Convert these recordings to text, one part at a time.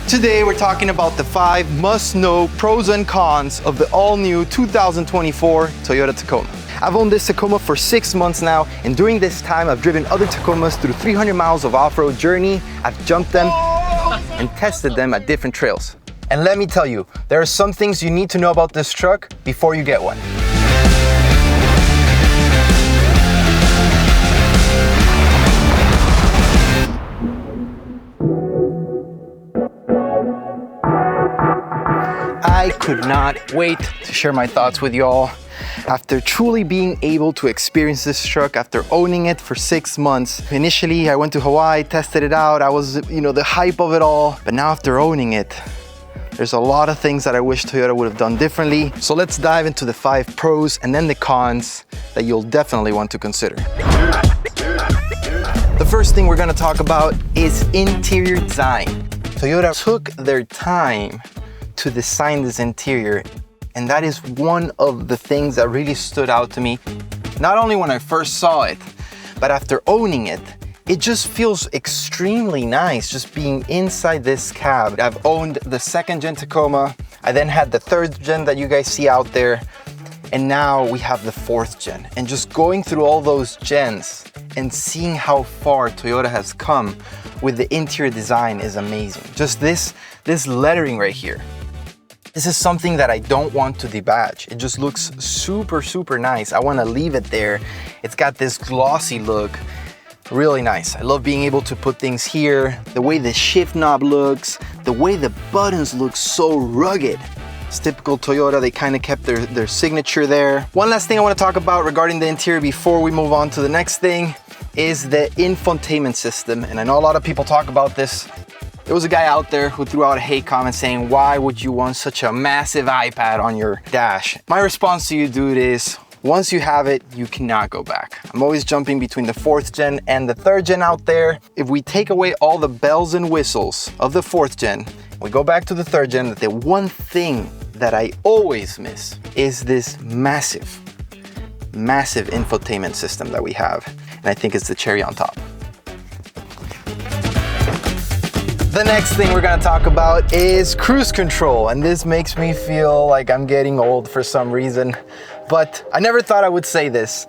Today we're talking about the 5 must-know pros and cons of the all-new 2024 Toyota Tacoma. I've owned this Tacoma for 6 months now, and during this time I've driven other Tacomas through 300 miles of off-road journey. I've jumped them and tested them at different trails. And let me tell you, there are some things you need to know about this truck before you get one. I could not wait to share my thoughts with y'all. After truly being able to experience this truck, after owning it for 6 months. Initially, I went to Hawaii, tested it out. I was, the hype of it all. But now after owning it, there's a lot of things that I wish Toyota would have done differently. So let's dive into the 5 pros and then the cons that you'll definitely want to consider. The first thing we're gonna talk about is interior design. Toyota took their time to design this interior, and that is one of the things that really stood out to me. Not only when I first saw it, but after owning it, it just feels extremely nice just being inside this cab. I've owned the 2nd gen Tacoma, I then had the 3rd gen that you guys see out there, and now we have the 4th gen. And just going through all those gens and seeing how far Toyota has come with the interior design is amazing. Just this lettering right here. This is something that I don't want to debadge. It just looks super, super nice. I want to leave it there. It's got this glossy look, really nice. I love being able to put things here, the way the shift knob looks, the way the buttons look so rugged. It's typical Toyota, they kind of kept their signature there. One last thing I want to talk about regarding the interior before we move on to the next thing is the infotainment system. And I know a lot of people talk about this. There was a guy out there who threw out a hate comment saying, why would you want such a massive iPad on your dash? My response to you, dude, is once you have it, you cannot go back. I'm always jumping between the 4th gen and the 3rd gen out there. If we take away all the bells and whistles of the 4th gen, we go back to the 3rd gen, the one thing that I always miss is this massive infotainment system that we have. And I think it's the cherry on top. The next thing we're gonna talk about is cruise control, and this makes me feel like I'm getting old for some reason, but I never thought I would say this.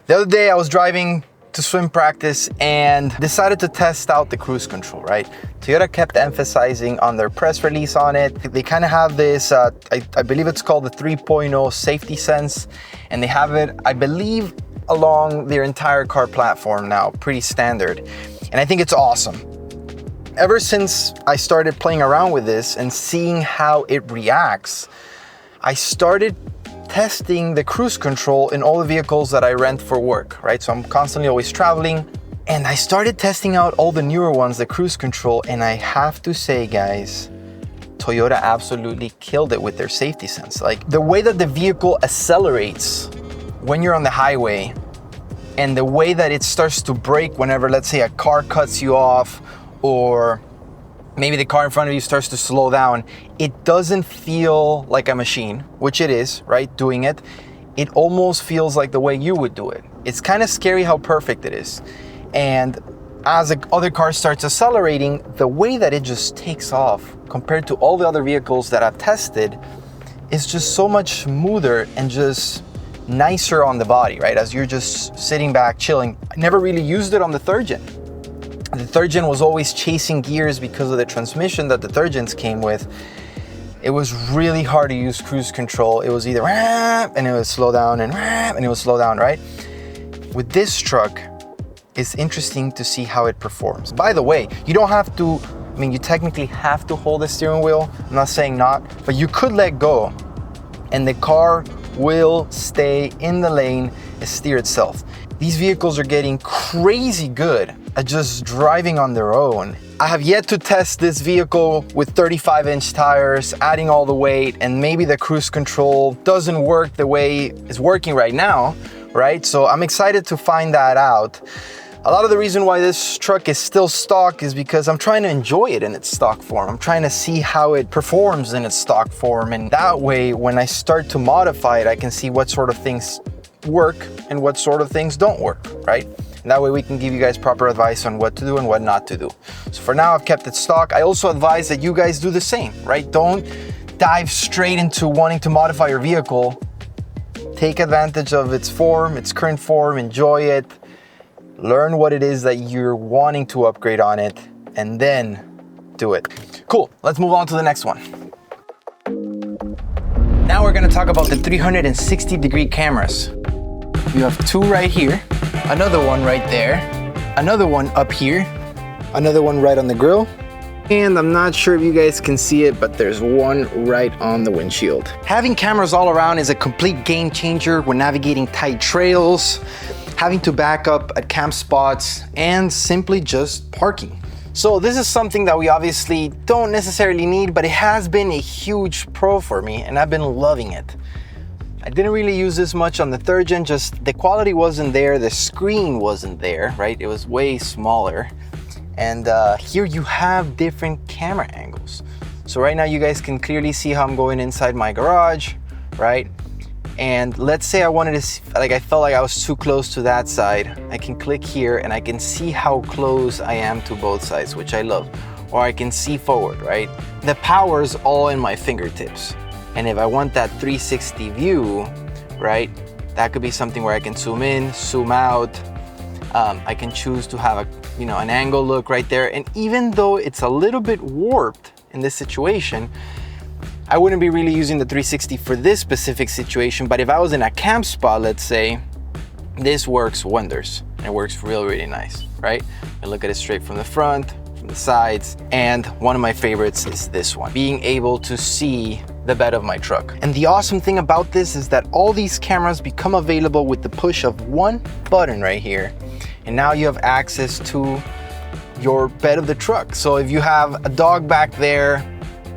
The other day I was driving to swim practice and decided to test out the cruise control, right? Toyota kept emphasizing on their press release on it. They kind of have this, I believe it's called the 3.0 safety sense, and they have it, I believe, along their entire car platform now, pretty standard. And I think it's awesome. Ever since I started playing around with this and seeing how it reacts, I started testing the cruise control in all the vehicles that I rent for work, right? So I'm constantly always traveling, and I started testing out all the newer ones, the cruise control, and I have to say, guys, Toyota absolutely killed it with their safety sense. Like the way that the vehicle accelerates when you're on the highway, and the way that it starts to brake whenever, let's say, a car cuts you off, or maybe the car in front of you starts to slow down, it doesn't feel like a machine, which it is, right, doing it. It almost feels like the way you would do it. It's kind of scary how perfect it is. And as the other car starts accelerating, the way that it just takes off compared to all the other vehicles that I've tested is just so much smoother and just nicer on the body, right? As you're just sitting back, chilling. I never really used it on the 3rd gen. The 3rd gen was always chasing gears because of the transmission that the 3rd gens came with. It was really hard to use cruise control. It was either and it would slow down and it would slow down, right? With this truck, it's interesting to see how it performs. By the way, you don't have to, you technically have to hold the steering wheel. I'm not saying not, but you could let go and the car will stay in the lane and steer itself. These vehicles are getting crazy good at just driving on their own. I have yet to test this vehicle with 35-inch tires, adding all the weight, and maybe the cruise control doesn't work the way it's working right now, right? So I'm excited to find that out. A lot of the reason why this truck is still stock is because I'm trying to enjoy it in its stock form. I'm trying to see how it performs in its stock form, and that way, when I start to modify it, I can see what sort of things work and what sort of things don't work, right? And that way we can give you guys proper advice on what to do and what not to do. So for now, I've kept it stock. I also advise that you guys do the same, right? Don't dive straight into wanting to modify your vehicle. Take advantage of its form, its current form, enjoy it, learn what it is that you're wanting to upgrade on it, and then do it. Cool, let's move on to the next one. Now we're gonna talk about the 360-degree cameras. You have two right here, another one right there, another one up here, another one right on the grill, and I'm not sure if you guys can see it, but there's one right on the windshield. Having cameras all around is a complete game changer when navigating tight trails, having to back up at camp spots, and simply just parking. So this is something that we obviously don't necessarily need, but it has been a huge pro for me and I've been loving it. I didn't really use this much on the third gen, just the quality wasn't there, the screen wasn't there, right? It was way smaller. And here you have different camera angles. So right now you guys can clearly see how I'm going inside my garage, right? And let's say I wanted to see, like I felt like I was too close to that side. I can click here and I can see how close I am to both sides, which I love. Or I can see forward, right? The power is all in my fingertips. And if I want that 360 view, right? That could be something where I can zoom in, zoom out. I can choose to have an angle look right there. And even though it's a little bit warped in this situation, I wouldn't be really using the 360 for this specific situation, but if I was in a camp spot, let's say, this works wonders. It works really, really nice, right? I look at it straight from the front, from the sides, and one of my favorites is this one, being able to see the bed of my truck. And the awesome thing about this is that all these cameras become available with the push of one button right here. And now you have access to your bed of the truck. So if you have a dog back there,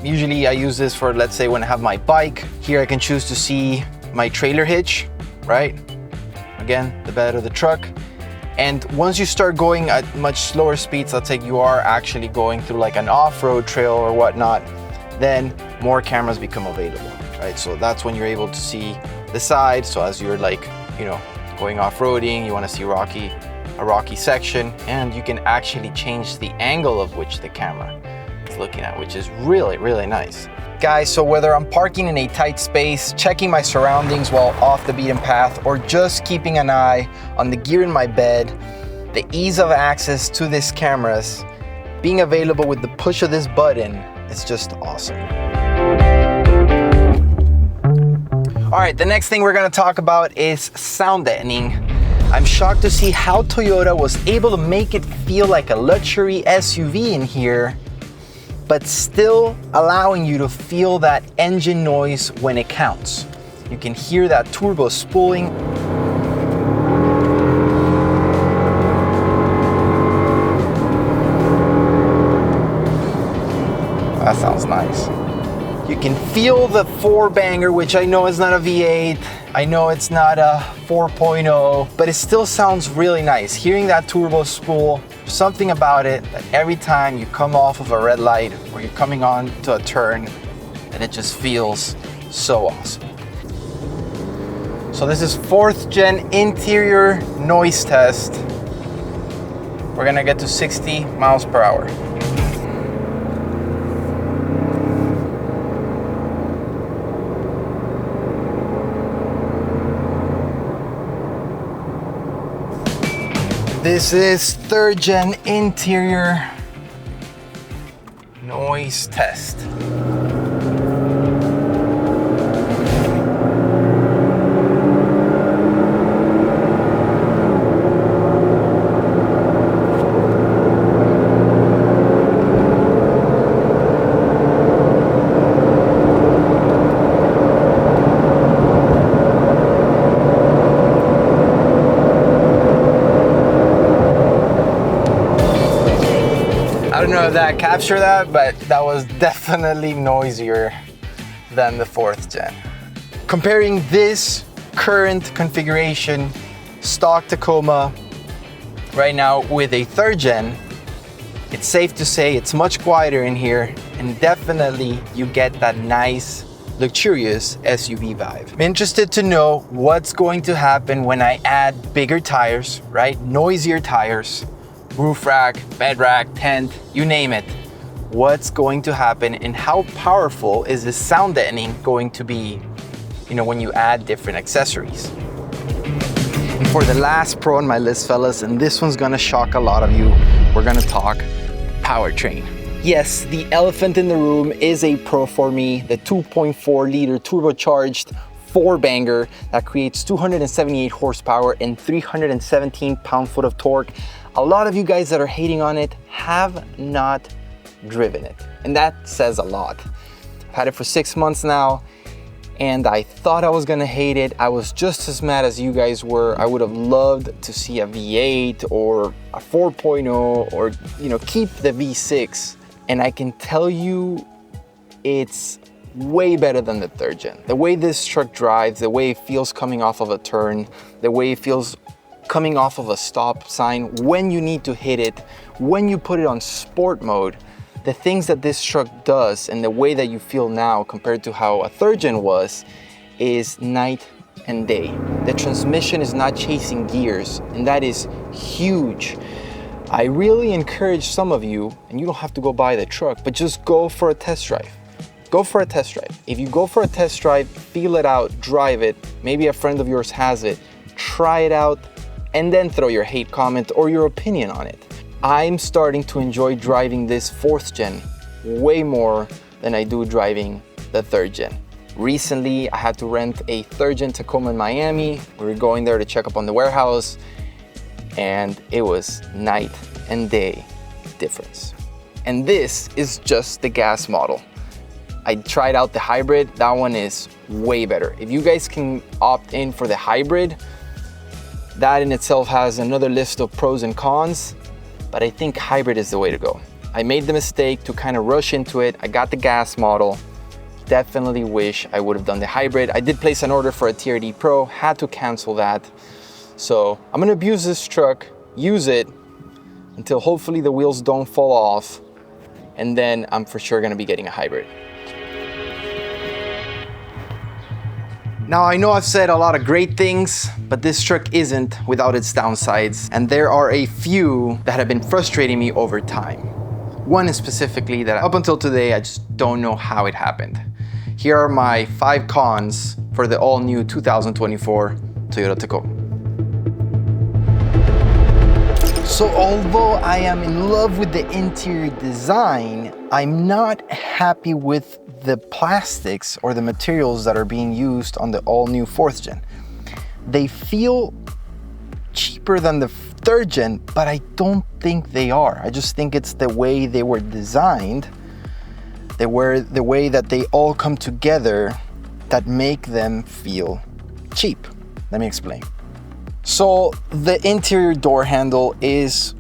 usually I use this for, let's say, when I have my bike. Here I can choose to see my trailer hitch, right? Again, the bed of the truck. And once you start going at much slower speeds, let's say you are actually going through like an off-road trail or whatnot, then more cameras become available, right? So that's when you're able to see the side. So as you're like, going off-roading, you want to see a rocky section, and you can actually change the angle of which the camera is looking at, which is really, really nice. Guys, so whether I'm parking in a tight space, checking my surroundings while off the beaten path, or just keeping an eye on the gear in my bed, the ease of access to these cameras, being available with the push of this button, is just awesome. All right, the next thing we're gonna talk about is sound deadening. I'm shocked to see how Toyota was able to make it feel like a luxury SUV in here, but still allowing you to feel that engine noise when it counts. You can hear that turbo spooling. That sounds nice. You can feel the four banger, which I know is not a V8. I know it's not a 4.0, but it still sounds really nice. Hearing that turbo spool, something about it that every time you come off of a red light or you're coming on to a turn, and it just feels so awesome. So this is 4th gen interior noise test. We're gonna get to 60 miles per hour. This is 3rd gen interior noise test. I don't know if that captured that, but that was definitely noisier than the 4th gen. Comparing this current configuration, stock Tacoma, right now with a 3rd gen, it's safe to say it's much quieter in here, and definitely you get that nice luxurious SUV vibe. I'm interested to know what's going to happen when I add bigger tires, right? Noisier tires, roof rack, bed rack, tent, you name it. What's going to happen and how powerful is this sound deadening going to be, when you add different accessories? And for the last pro on my list, fellas, and this one's gonna shock a lot of you, we're gonna talk powertrain. Yes, the elephant in the room is a pro for me, the 2.4 liter turbocharged four-banger that creates 278 horsepower and 317 pound-foot of torque. A lot of you guys that are hating on it have not driven it, and that says a lot. I've had it for 6 months now, and I thought I was gonna hate it. I was just as mad as you guys were. I would have loved to see a V8 or a 4.0 or, keep the V6. And I can tell you it's way better than the third gen. The way this truck drives, the way it feels coming off of a turn, the way it feels coming off of a stop sign, when you need to hit it, when you put it on sport mode, the things that this truck does and the way that you feel now compared to how a third gen was is night and day. The transmission is not chasing gears, and that is huge. I really encourage some of you, and you don't have to go buy the truck, but just go for a test drive. Go for a test drive. If you go for a test drive, feel it out, drive it, maybe a friend of yours has it, try it out, and then throw your hate comment or your opinion on it. I'm starting to enjoy driving this fourth gen way more than I do driving the third gen. Recently, I had to rent a third gen Tacoma in Miami. We were going there to check up on the warehouse, and it was night and day difference. And this is just the gas model. I tried out the hybrid. That one is way better. If you guys can opt in for the hybrid, that in itself has another list of pros and cons, but I think hybrid is the way to go. I made the mistake to kind of rush into it. I got the gas model. Definitely wish I would have done the hybrid. I did place an order for a TRD Pro, had to cancel that. So I'm gonna abuse this truck, use it until hopefully the wheels don't fall off, and then I'm for sure gonna be getting a hybrid. Now I know I've said a lot of great things, but this truck isn't without its downsides, and there are a few that have been frustrating me over time. One is specifically that up until today, I just don't know how it happened. Here are my 5 cons for the all-new 2024 Toyota Tacoma. So although I am in love with the interior design, I'm not happy with the plastics or the materials that are being used on the all-new 4th gen. They feel cheaper than the 3rd gen, but I don't think they are. I just think it's the way they were designed, the way that they all come together that make them feel cheap. Let me explain. So the interior door handle is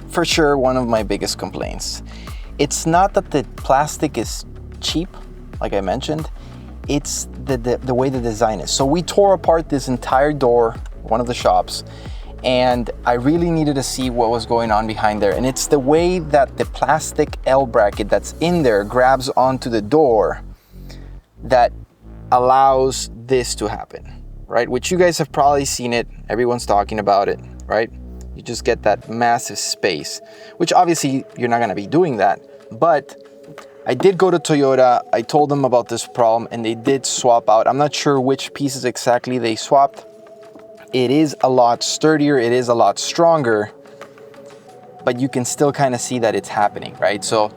for sure one of my biggest complaints. It's not that the plastic is cheap, like I mentioned, it's the way the design is. So we tore apart this entire door, one of the shops, and I really needed to see what was going on behind there. And it's the way that the plastic L bracket that's in there grabs onto the door that allows this to happen. Right? Which you guys have probably seen it. Everyone's talking about it, right? You just get that massive space, which obviously you're not gonna be doing that. But I did go to Toyota. I told them about this problem and they did swap out. I'm not sure which pieces exactly they swapped. It is a lot sturdier. It is a lot stronger, but you can still kind of see that it's happening, right? So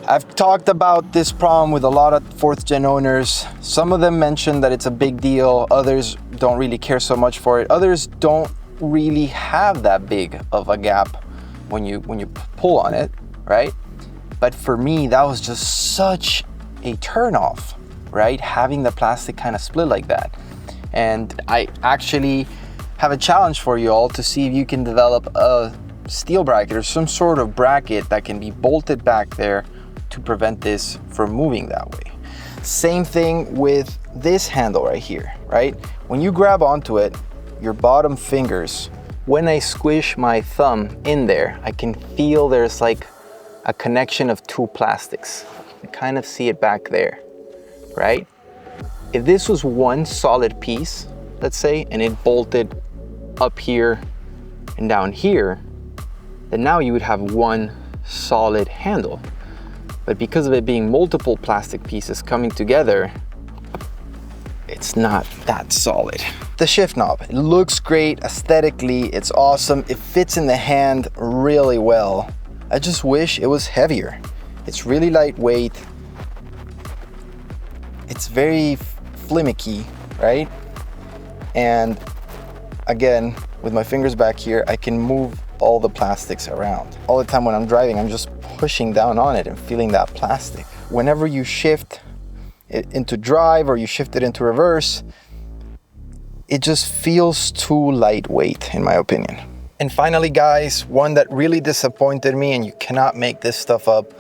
I've talked about this problem with a lot of 4th gen owners. Some of them mention that it's a big deal. Others don't really care so much for it. Others don't really have that big of a gap when you pull on it, right? But for me, that was just such a turnoff, right? Having the plastic kind of split like that. And I actually have a challenge for you all to see if you can develop a steel bracket or some sort of bracket that can be bolted back there to prevent this from moving that way. Same thing with this handle right here, right? When you grab onto it, your bottom fingers, when I squish my thumb in there, I can feel there's like a connection of 2 plastics. I kind of see it back there, right? If this was one solid piece, let's say, and it bolted up here and down here, then now you would have one solid handle. But because of it being multiple plastic pieces coming together, it's not that solid. The shift knob, it looks great aesthetically, it's awesome, it fits in the hand really well. I just wish it was heavier. It's really lightweight. It's very flimmicky, right? And again, with my fingers back here, I can move all the plastics around. All the time when I'm driving, I'm just pushing down on it and feeling that plastic. Whenever you shift it into drive or you shift it into reverse, it just feels too lightweight in my opinion. And finally guys, one that really disappointed me, and you cannot make this stuff up,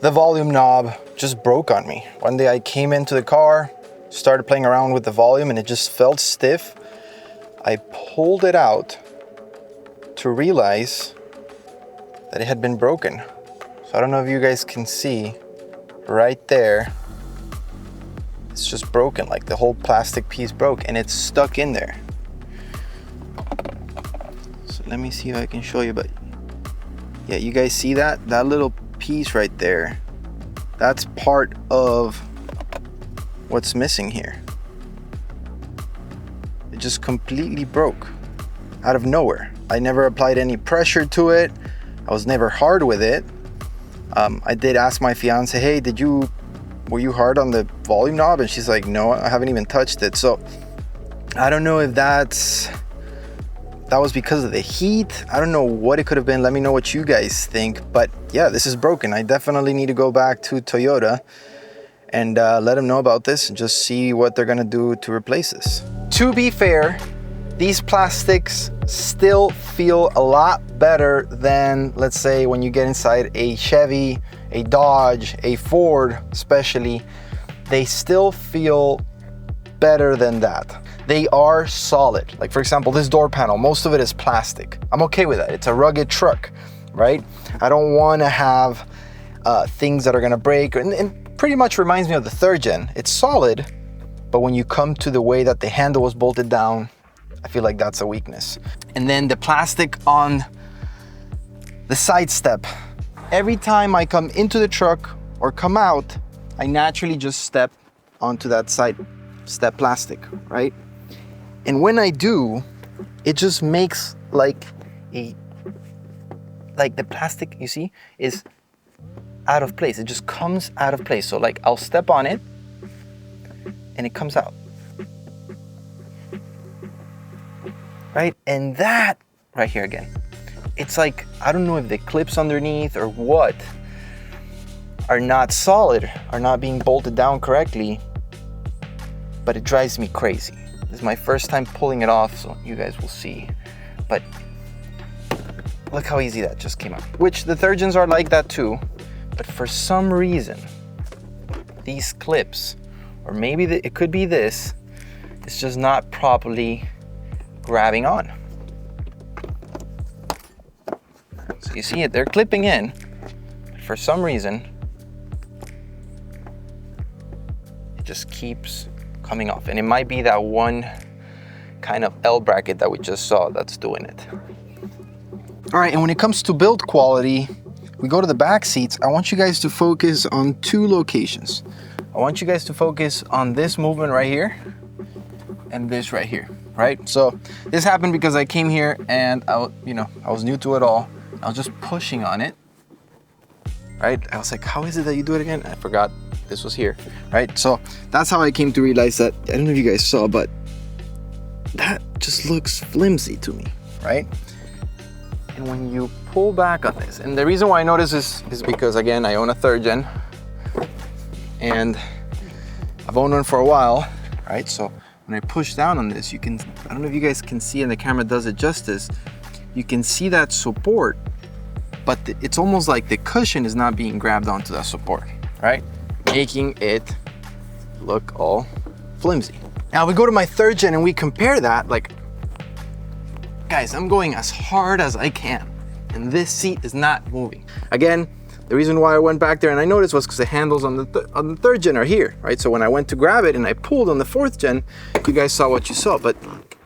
the volume knob just broke on me. One day I came into the car, started playing around with the volume, and it just felt stiff. I pulled it out to realize that it had been broken. So I don't know if you guys can see right there, it's just broken, like the whole plastic piece broke and it's stuck in there. So let me see if I can show you, but yeah, you guys see that? That little piece right there, that's part of what's missing here. It just completely broke out of nowhere. I never applied any pressure to it. I was never hard with it. I did ask my fiance, hey, were you hard on the volume knob? And she's like, no, I haven't even touched it. So I don't know if that was because of the heat. I don't know what it could have been. Let me know what you guys think. But yeah, this is broken. I definitely need to go back to Toyota and let them know about this and just see what they're gonna do to replace this. To be fair, these plastics still feel a lot better than, let's say, when you get inside a Chevy, a Dodge, a Ford especially. They still feel better than that. They are solid. Like for example, this door panel, most of it is plastic. I'm okay with that. It's a rugged truck, right? I don't want to have things that are gonna break, and pretty much reminds me of the third gen. It's solid, but when you come to the way that the handle was bolted down, I feel like that's a weakness. And then the plastic on the side step. Every time I come into the truck or come out, I naturally just step onto that side step plastic, right? And when I do, it just makes like the plastic, you see, is out of place. It just comes out of place. So like I'll step on it and it comes out. Right? And that right here again, it's like, I don't know if the clips underneath or what are not solid, are not being bolted down correctly, but it drives me crazy. This is my first time pulling it off, so you guys will see. But look how easy that just came out. Which the third gens are like that too, but for some reason, these clips, or maybe it could be this, it's just not properly grabbing on. So you see it, they're clipping in, but for some reason, it just keeps coming off. And it might be that one kind of L bracket that we just saw that's doing it. All right, and when it comes to build quality, we go to the back seats. I want you guys to focus on two locations. I want you guys to focus on this movement right here and this right here. Right? So this happened because I came here and I was new to it all. I was just pushing on it, right? I was like, how is it that you do it again? I forgot this was here, right? So that's how I came to realize that. I don't know if you guys saw, but that just looks flimsy to me, right? And when you pull back on this, and the reason why I notice this is because, again, I own a third gen and I've owned one for a while, right? So when I push down on this, you can, I don't know if you guys can see, and the camera does it justice, you can see that support, but it's almost like the cushion is not being grabbed onto that support, right? Making it look all flimsy. Now we go to my third gen and we compare that, like, guys, I'm going as hard as I can, and this seat is not moving. Again, The reason why I went back there and I noticed was because the handles on the third gen are here, right? So when I went to grab it and I pulled on the fourth gen, you guys saw what you saw, but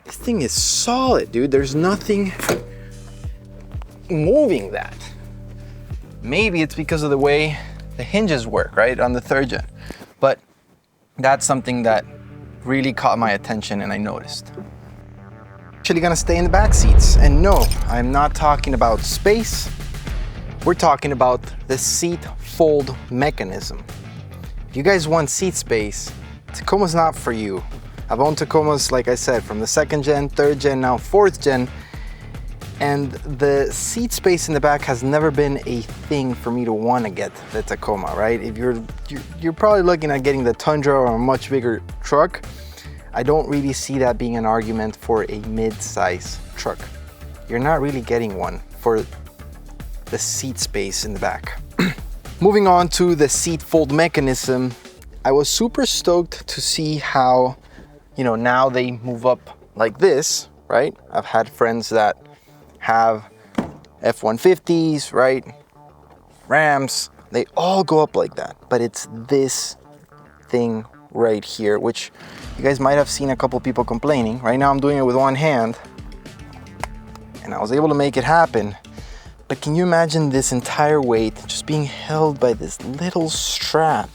this thing is solid, dude. There's nothing moving that. Maybe it's because of the way the hinges work, right, on the third gen. But that's something that really caught my attention and I noticed. Actually gonna stay in the back seats. And no, I'm not talking about space. We're talking about the seat fold mechanism. If you guys want seat space, Tacoma's not for you. I've owned Tacomas, like I said, from the second gen, third gen, now fourth gen. And the seat space in the back has never been a thing for me to want to get the Tacoma, right? If you're probably looking at getting the Tundra or a much bigger truck, I don't really see that being an argument for a mid-size truck. You're not really getting one for the seat space in the back. Moving on to the seat fold mechanism, I was super stoked to see how, you know, now they move up like this, right? I've had friends that have F-150s, right? Rams, they all go up like that, but it's this thing right here, which you guys might have seen a couple people complaining. Right now I'm doing it with one hand and I was able to make it happen. But can you imagine this entire weight just being held by this little strap,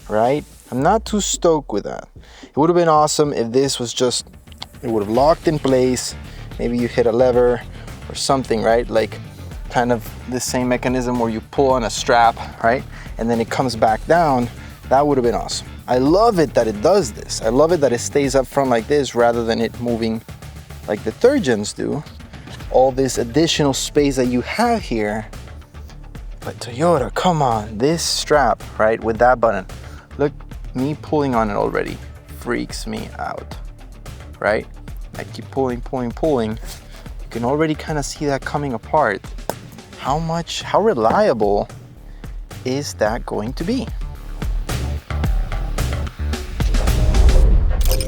right? I'm not too stoked with that. It would have been awesome if this was just, it would have locked in place. Maybe you hit a lever or something, right? Like kind of the same mechanism where you pull on a strap, right? And then it comes back down. That would have been awesome. I love it that it does this. I love it that it stays up front like this rather than it moving like the third gens do. All this additional space that you have here. But Toyota, come on, this strap, right, with that button. Look, me pulling on it already freaks me out, right? I keep pulling. You can already kind of see that coming apart. How reliable is that going to be?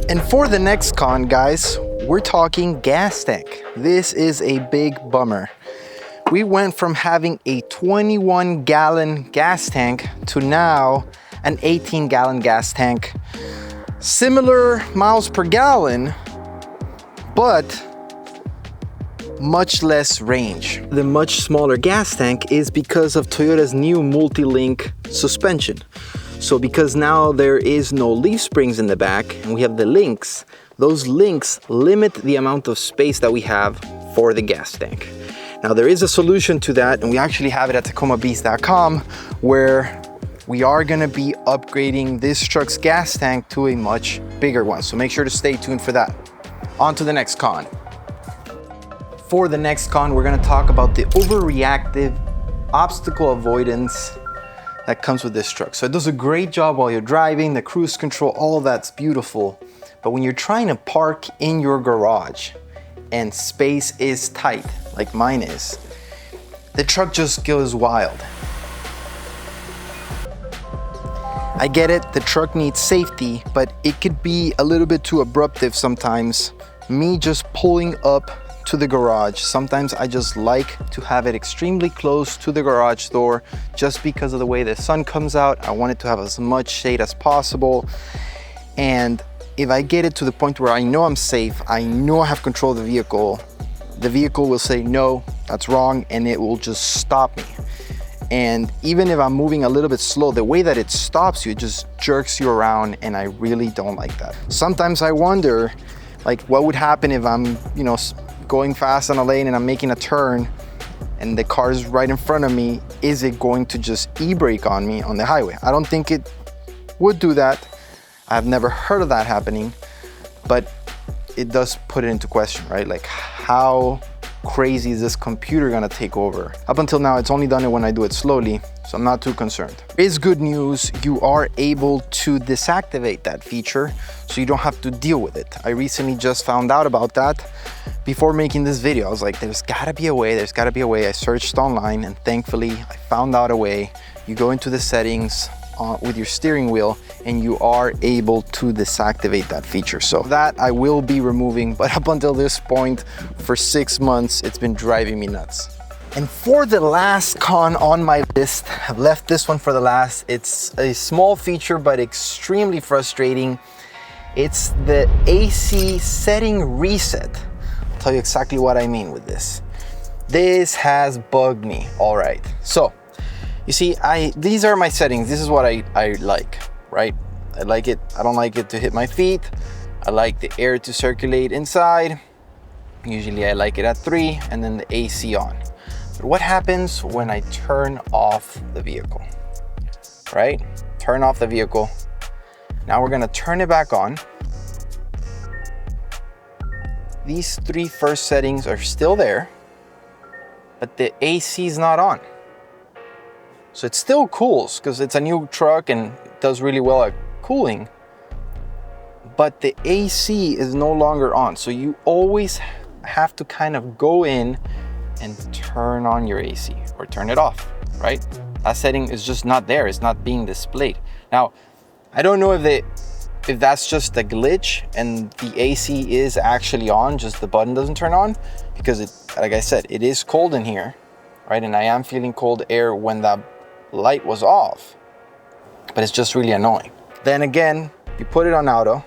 And for the next con, guys, we're talking gas tank. This is a big bummer. We went from having a 21-gallon gas tank to now an 18-gallon gas tank. Similar miles per gallon, but much less range. The much smaller gas tank is because of Toyota's new multi-link suspension. So because now there is no leaf springs in the back and we have the links, those links limit the amount of space that we have for the gas tank. Now there is a solution to that, and we actually have it at TacomaBeast.com, where we are gonna be upgrading this truck's gas tank to a much bigger one. So make sure to stay tuned for that. On to the next con. For the next con, we're gonna talk about the overreactive obstacle avoidance that comes with this truck. So it does a great job while you're driving, the cruise control, all of that's beautiful. But when you're trying to park in your garage and space is tight, like mine is, the truck just goes wild. I get it, the truck needs safety, but it could be a little bit too abruptive sometimes. Me just pulling up to the garage, sometimes I just like to have it extremely close to the garage door just because of the way the sun comes out. I want it to have as much shade as possible. And if I get it to the point where I know I'm safe, I know I have control of the vehicle will say, no, that's wrong, and it will just stop me. And even if I'm moving a little bit slow, the way that it stops you, it just jerks you around, and I really don't like that. Sometimes I wonder, like, what would happen if I'm, you know, going fast on a lane and I'm making a turn and the car's right in front of me? Is it going to just e-brake on me on the highway? I don't think it would do that. I've never heard of that happening, but it does put it into question, right? Like, how crazy is this computer gonna take over? Up until now, it's only done it when I do it slowly, so I'm not too concerned. It's good news, you are able to deactivate that feature, so you don't have to deal with it. I recently just found out about that. Before making this video, I was like, there's gotta be a way. I searched online, and thankfully, I found out a way. You go into the settings with your steering wheel, and you are able to deactivate that feature. So that I will be removing, but up until this point, for 6 months, it's been driving me nuts. And for the last con on my list, I've left this one for the last. It's a small feature, but extremely frustrating. It's the AC setting reset. I'll tell you exactly what I mean with this. This has bugged me. All right, so you see, these are my settings. This is what I like, right? I like it. I don't like it to hit my feet. I like the air to circulate inside. Usually I like it at 3, and then the AC on. But what happens when I turn off the vehicle, right? Turn off the vehicle. Now we're gonna turn it back on. These 3 first settings are still there, but the AC is not on. So it still cools because it's a new truck and it does really well at cooling, but the AC is no longer on. So you always have to kind of go in and turn on your AC or turn it off, right? That setting is just not there. It's not being displayed. Now, I don't know if that's just a glitch and the AC is actually on, just the button doesn't turn on, because like I said, it is cold in here, right? And I am feeling cold air when that light was off, but it's just really annoying. Then again, you put it on auto,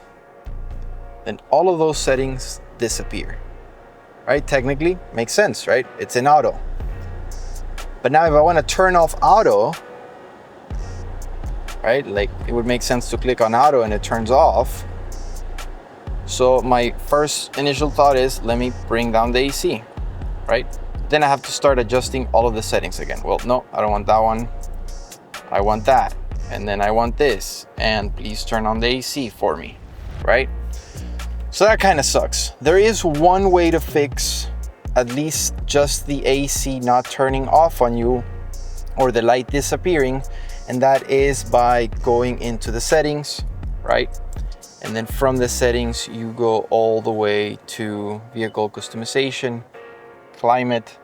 then all of those settings disappear, right? Technically, makes sense, right? It's in auto. But now if I want to turn off auto, right? Like it would make sense to click on auto and it turns off. So my first initial thought is, let me bring down the AC, right? Then I have to start adjusting all of the settings again. Well, no, I don't want that one. I want that. And then I want this. And please turn on the AC for me, right? So that kind of sucks. There is one way to fix at least just the AC not turning off on you or the light disappearing. And that is by going into the settings, right? And then from the settings, you go all the way to vehicle customization, climate,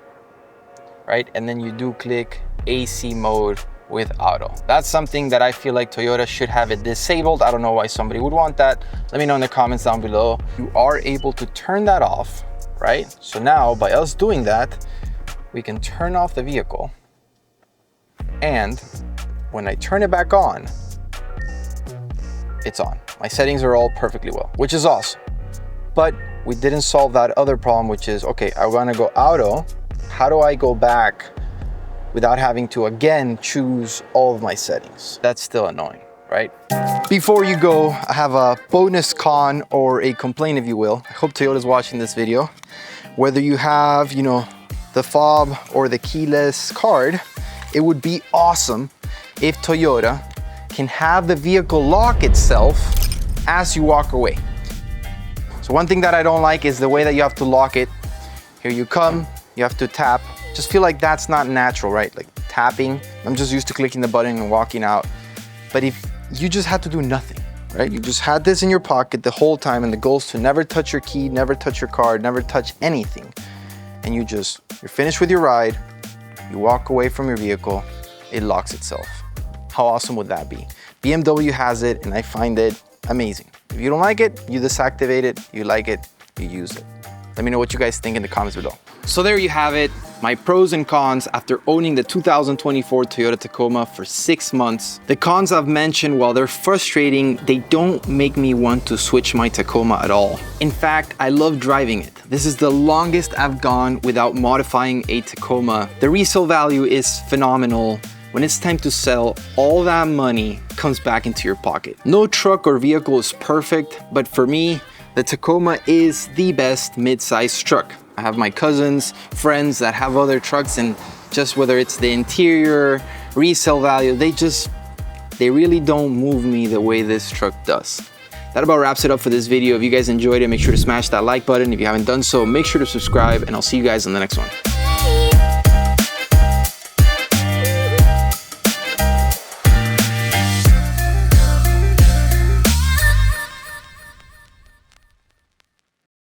right? And then you do click AC mode with auto. That's something that I feel like Toyota should have it disabled. I don't know why somebody would want that. Let me know in the comments down below. You are able to turn that off, right? So now by us doing that, we can turn off the vehicle. And when I turn it back on, it's on. My settings are all perfectly well, which is awesome. But we didn't solve that other problem, which is, okay, I want to go auto. How do I go back without having to again choose all of my settings? That's still annoying, right? Before you go, I have a bonus con or a complaint, if you will. I hope Toyota's watching this video. Whether you have, you know, the fob or the keyless card, it would be awesome if Toyota can have the vehicle lock itself as you walk away. So one thing that I don't like is the way that you have to lock it. Here you come, you have to tap. Just feel like that's not natural, right? Like tapping. I'm just used to clicking the button and walking out. But if you just had to do nothing, right? You just had this in your pocket the whole time, and the goal is to never touch your key, never touch your card, never touch anything. And you're finished with your ride, you walk away from your vehicle, it locks itself. How awesome would that be? BMW has it, and I find it amazing. If you don't like it, you deactivate it. You like it, you use it. Let me know what you guys think in the comments below. So there you have it, my pros and cons after owning the 2024 Toyota Tacoma for 6 months. The cons I've mentioned, while they're frustrating, they don't make me want to switch my Tacoma at all. In fact, I love driving it. This is the longest I've gone without modifying a Tacoma. The resale value is phenomenal. When it's time to sell, all that money comes back into your pocket. No truck or vehicle is perfect, but for me, the Tacoma is the best mid-size truck. I have my cousins, friends that have other trucks, and just whether it's the interior, resale value, they really don't move me the way this truck does. That about wraps it up for this video. If you guys enjoyed it, make sure to smash that like button. If you haven't done so, make sure to subscribe, and I'll see you guys in the next one.